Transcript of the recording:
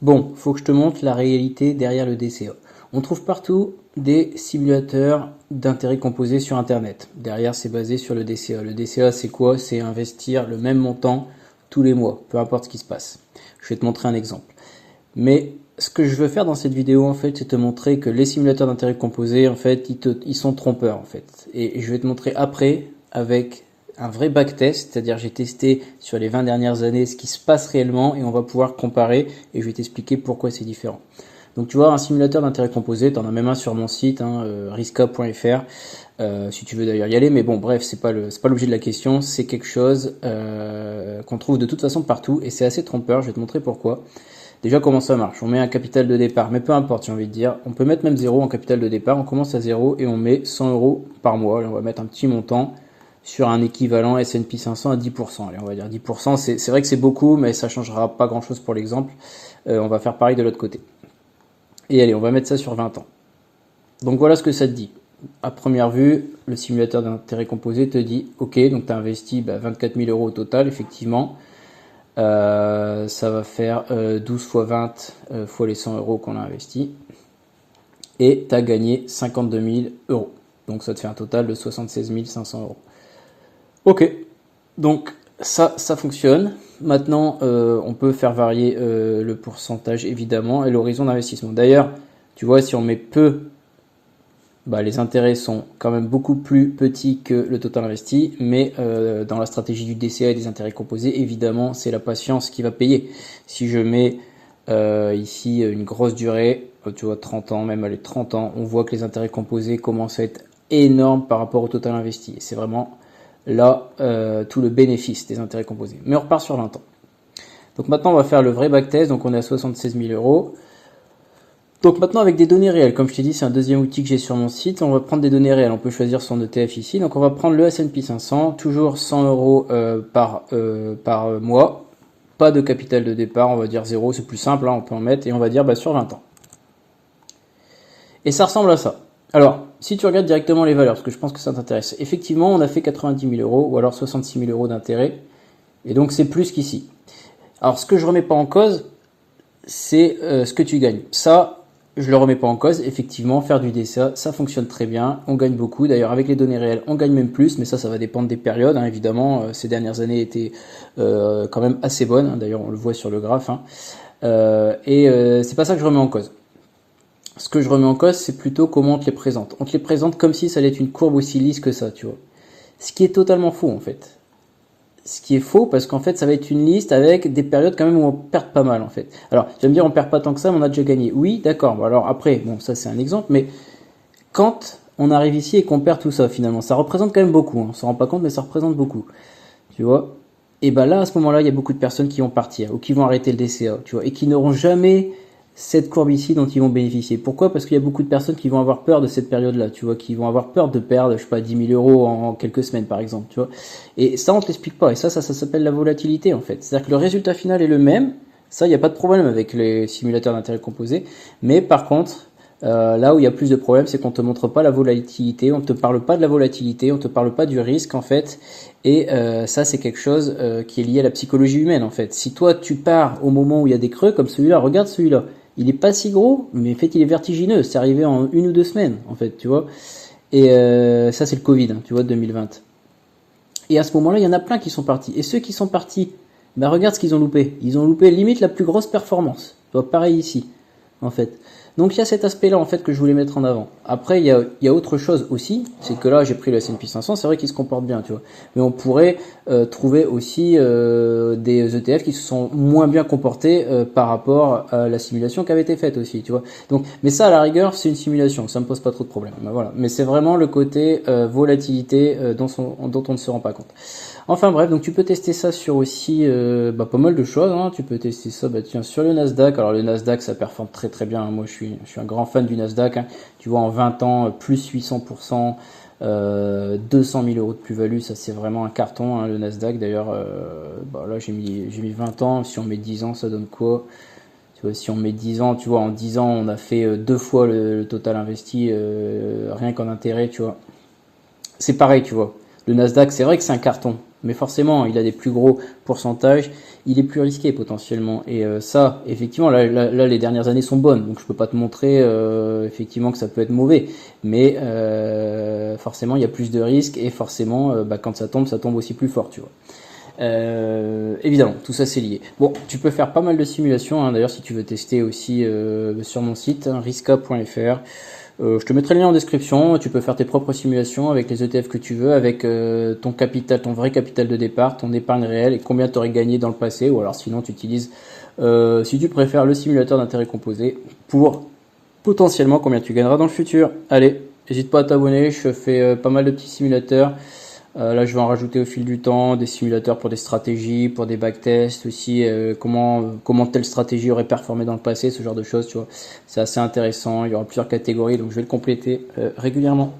Bon, faut que je te montre la réalité derrière le DCA. On trouve partout des simulateurs d'intérêts composés sur Internet. Derrière, c'est basé sur le DCA. Le DCA, c'est quoi? C'est investir le même montant tous les mois, peu importe ce qui se passe. Je vais te montrer un exemple. Mais ce que je veux faire dans cette vidéo, en fait, c'est te montrer que les simulateurs d'intérêts composés, en fait, ils sont trompeurs, en fait. Et je vais te montrer après, avec un vrai backtest, c'est-à-dire j'ai testé sur les 20 dernières années ce qui se passe réellement et on va pouvoir comparer et je vais t'expliquer pourquoi c'est différent. Donc tu vois, un simulateur d'intérêts composés, tu en as même un sur mon site, risca.fr, si tu veux d'ailleurs y aller, mais bon bref, c'est pas l'objet de la question, c'est quelque chose qu'on trouve de toute façon partout et c'est assez trompeur, je vais te montrer pourquoi. Déjà comment ça marche, on met un capital de départ, mais peu importe j'ai envie de dire, on peut mettre même 0 en capital de départ, on commence à 0 et on met 100 euros par mois, là, on va mettre un petit montant sur un équivalent S&P 500 à 10%. Allez, on va dire 10%, c'est vrai que c'est beaucoup, mais ça changera pas grand chose pour l'exemple. On va faire pareil de l'autre côté. Et allez, on va mettre ça sur 20 ans. Donc voilà ce que ça te dit. À première vue, le simulateur d'intérêt composé te dit, ok, donc tu as investi 24 000 euros au total, effectivement. Ça va faire 12 fois 20 fois les 100 euros qu'on a investi. Et tu as gagné 52 000 euros. Donc ça te fait un total de 76 500 euros. Ok, donc ça fonctionne. Maintenant, on peut faire varier le pourcentage évidemment et l'horizon d'investissement. D'ailleurs, tu vois, si on met peu, les intérêts sont quand même beaucoup plus petits que le total investi, mais dans la stratégie du DCA et des intérêts composés, évidemment, c'est la patience qui va payer. Si je mets ici une grosse durée, tu vois, 30 ans, même allez, 30 ans, on voit que les intérêts composés commencent à être énormes par rapport au total investi. Et c'est vraiment là tout le bénéfice des intérêts composés. Mais on repart sur 20 ans. Donc maintenant on va faire le vrai backtest, donc on est à 76 000 euros. Donc maintenant avec des données réelles, comme je t'ai dit c'est un deuxième outil que j'ai sur mon site, on va prendre des données réelles, on peut choisir son ETF ici, donc on va prendre le S&P 500, toujours 100 euros par mois, pas de capital de départ, on va dire 0, c'est plus simple, hein, on peut en mettre, et on va dire sur 20 ans. Et ça ressemble à ça. Alors, si tu regardes directement les valeurs, parce que je pense que ça t'intéresse, effectivement, on a fait 90 000 euros, ou alors 66 000 euros d'intérêt, et donc c'est plus qu'ici. Alors, ce que je remets pas en cause, c'est ce que tu gagnes. Ça, je le remets pas en cause, effectivement, faire du DCA, ça fonctionne très bien, on gagne beaucoup, d'ailleurs avec les données réelles, on gagne même plus, mais ça va dépendre des périodes, hein, évidemment, ces dernières années étaient quand même assez bonnes, hein, d'ailleurs on le voit sur le graphe, hein, c'est pas ça que je remets en cause. Ce que je remets en cause, c'est plutôt comment on te les présente. On te les présente comme si ça allait être une courbe aussi lisse que ça, tu vois. Ce qui est totalement faux, en fait. Ce qui est faux, parce qu'en fait, ça va être une liste avec des périodes quand même où on perd pas mal, en fait. Alors, tu vas me dire, on perd pas tant que ça, mais on a déjà gagné. Oui, d'accord. Bon, alors après, bon, ça c'est un exemple, mais quand on arrive ici et qu'on perd tout ça, finalement, ça représente quand même beaucoup. Hein. On s'en rend pas compte, mais ça représente beaucoup. Tu vois. Et là, à ce moment-là, il y a beaucoup de personnes qui vont partir, ou qui vont arrêter le DCA, tu vois, et qui n'auront jamais cette courbe ici dont ils vont bénéficier. Pourquoi? Parce qu'il y a beaucoup de personnes qui vont avoir peur de cette période-là, tu vois, qui vont avoir peur de perdre, je sais pas, 10 000 euros en quelques semaines, par exemple, tu vois. Et ça, on te l'explique pas. Et ça s'appelle la volatilité, en fait. C'est-à-dire que le résultat final est le même. Ça, il n'y a pas de problème avec les simulateurs d'intérêt composés. Mais par contre, là où il y a plus de problèmes, c'est qu'on te montre pas la volatilité, on te parle pas de la volatilité, on te parle pas du risque, en fait. Et ça, c'est quelque chose qui est lié à la psychologie humaine, en fait. Si toi, tu pars au moment où il y a des creux, comme celui-là, regarde celui-là. Il est pas si gros, mais en fait il est vertigineux. C'est arrivé en 1 ou 2 semaines, en fait, tu vois. Et ça c'est le Covid, hein, tu vois, 2020. Et à ce moment-là, il y en a plein qui sont partis. Et ceux qui sont partis, regarde ce qu'ils ont loupé. Ils ont loupé limite la plus grosse performance. Tu vois, pareil ici, en fait. Donc il y a cet aspect-là en fait que je voulais mettre en avant. Après il y a autre chose aussi, c'est que là j'ai pris le S&P 500, c'est vrai qu'il se comporte bien, tu vois. Mais on pourrait trouver aussi des ETF qui se sont moins bien comportés par rapport à la simulation qui avait été faite aussi, tu vois. Donc, mais ça à la rigueur c'est une simulation, ça me pose pas trop de problème. Voilà. Mais c'est vraiment le côté volatilité dont on ne se rend pas compte. Enfin bref, donc tu peux tester ça sur aussi pas mal de choses. Hein. Tu peux tester ça tiens, sur le Nasdaq. Alors le Nasdaq, ça performe très très bien. Moi, je suis un grand fan du Nasdaq. Hein. Tu vois, en 20 ans, plus 800%, 200 000 euros de plus-value. Ça, c'est vraiment un carton, hein, le Nasdaq. D'ailleurs, là, j'ai mis 20 ans. Si on met 10 ans, ça donne quoi? Tu vois, si on met 10 ans, tu vois, en 10 ans, on a fait 2 fois le total investi, rien qu'en intérêt, tu vois. C'est pareil, tu vois. Le Nasdaq, c'est vrai que c'est un carton. Mais forcément, il a des plus gros pourcentages, il est plus risqué potentiellement. Et ça, effectivement, là, les dernières années sont bonnes, donc je peux pas te montrer effectivement que ça peut être mauvais. Mais forcément, il y a plus de risques et forcément, quand ça tombe aussi plus fort, tu vois. Évidemment, tout ça c'est lié. Bon, tu peux faire pas mal de simulations, hein. D'ailleurs, si tu veux tester aussi sur mon site, hein, risca.fr. Je te mettrai le lien en description. Tu peux faire tes propres simulations avec les ETF que tu veux, avec ton capital, ton vrai capital de départ, ton épargne réelle et combien tu aurais gagné dans le passé. Ou alors sinon, tu utilises, si tu préfères, le simulateur d'intérêt composé pour potentiellement combien tu gagneras dans le futur. Allez, n'hésite pas à t'abonner. Je fais pas mal de petits simulateurs. Là, je vais en rajouter au fil du temps, des simulateurs pour des stratégies, pour des backtests aussi, comment telle stratégie aurait performé dans le passé, ce genre de choses, tu vois. C'est assez intéressant, il y aura plusieurs catégories, donc je vais le compléter régulièrement.